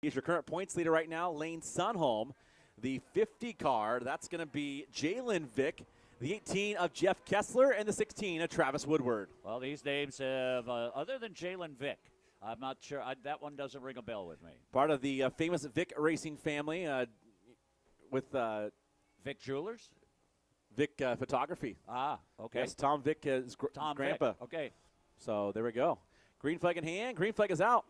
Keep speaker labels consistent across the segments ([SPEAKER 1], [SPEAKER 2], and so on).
[SPEAKER 1] He's your current points leader right now, Lane Sunholm. The 50 car, that's going to be Jalen Vick. The 18 of Jeff Kessler, and the 16 of Travis Woodward.
[SPEAKER 2] Well, these names have, other than Jalen Vick, I'm not sure. That one doesn't ring a bell with me.
[SPEAKER 1] Part of the famous Vick Racing family with
[SPEAKER 2] Vick Jewelers?
[SPEAKER 1] Vick Photography.
[SPEAKER 2] Ah, okay.
[SPEAKER 1] Yes, Tom Vick is
[SPEAKER 2] Tom
[SPEAKER 1] grandpa.
[SPEAKER 2] Vick. Okay.
[SPEAKER 1] So there we go. Green flag in hand. Green flag is out.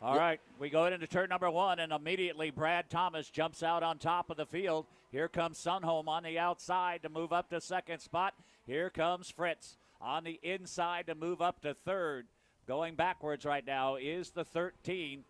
[SPEAKER 2] All right, we go into turn number one, and immediately Brad Thomas jumps out on top of the field. Here comes Sunholm on the outside to move up to second spot. Here comes Fritz on the inside to move up to third. Going backwards right now is the 13.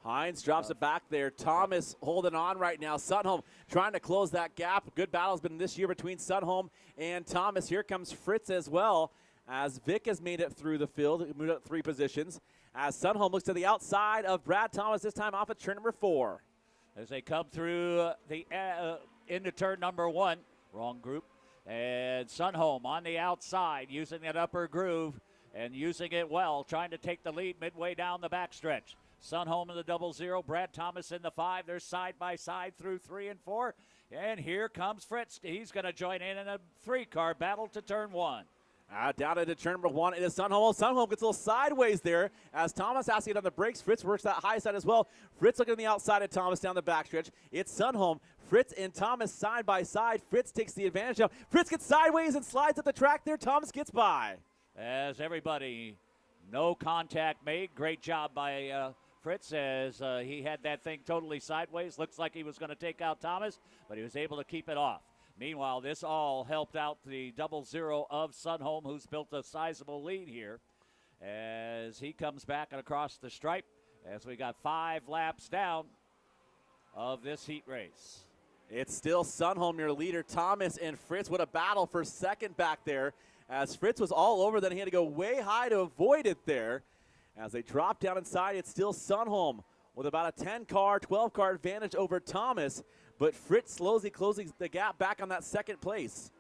[SPEAKER 1] Hines drops it back there. Thomas holding on right now. Sunholm trying to close that gap. Good battle has been this year between Sunholm and Thomas. Here comes Fritz as well, as Vick has made it through the field, moved up 3 positions. As Sunholm looks to the outside of Brad Thomas, this time off at turn number 4.
[SPEAKER 2] As they come through the into turn number 1, wrong group, and Sunholm on the outside using that upper groove and using it well, trying to take the lead midway down the backstretch. Sunholm in the 00, Brad Thomas in the 5. They're side by side through 3 and 4. And here comes Fritz. He's going to join in a 3-car battle to turn 1.
[SPEAKER 1] Down into turn number 1, it is Sunholm. Sunholm gets a little sideways there as Thomas has to get on the brakes. Fritz works that high side as well. Fritz looking on the outside of Thomas down the backstretch. It's Sunholm, Fritz and Thomas side by side. Fritz takes the advantage of. Fritz gets sideways and slides up the track there. Thomas gets by.
[SPEAKER 2] As everybody, no contact made. Great job by Fritz as he had that thing totally sideways. Looks like he was going to take out Thomas, but he was able to keep it off. Meanwhile, this all helped out the 00 of Sunholm, who's built a sizable lead here, as he comes back and across the stripe as we got 5 laps down of this heat race.
[SPEAKER 1] It's still Sunholm, your leader. Thomas and Fritz, what a battle for second back there, as Fritz was all over, then he had to go way high to avoid it there. As they drop down inside, it's still Sunholm with about a 10-car, 12-car advantage over Thomas. But Fritz slowly closing the gap back on that second place.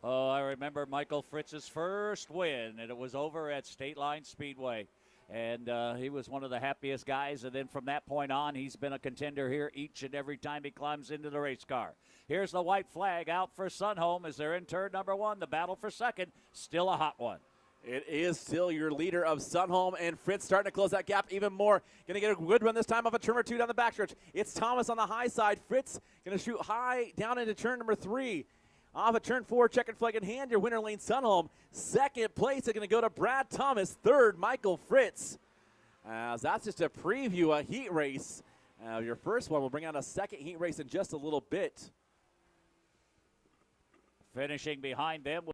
[SPEAKER 2] Oh, I remember Michael Fritz's first win, and it was over at State Line Speedway. And he was one of the happiest guys. And then from that point on, he's been a contender here each and every time he climbs into the race car. Here's the white flag out for Sunholm as they're in turn number 1. The battle for second, still a hot one.
[SPEAKER 1] It is still your leader of Sunholm, and Fritz starting to close that gap even more. Going to get a good run this time off of turn number 2 down the backstretch. It's Thomas on the high side. Fritz going to shoot high down into turn number 3. Off of turn 4, checkered flag in hand, your winner, Lane Sunholm. Second place is going to go to Brad Thomas. Third, Michael Fritz. As that's just a preview, a heat race. Your first one will bring out a second heat race in just a little bit.
[SPEAKER 2] Finishing behind them.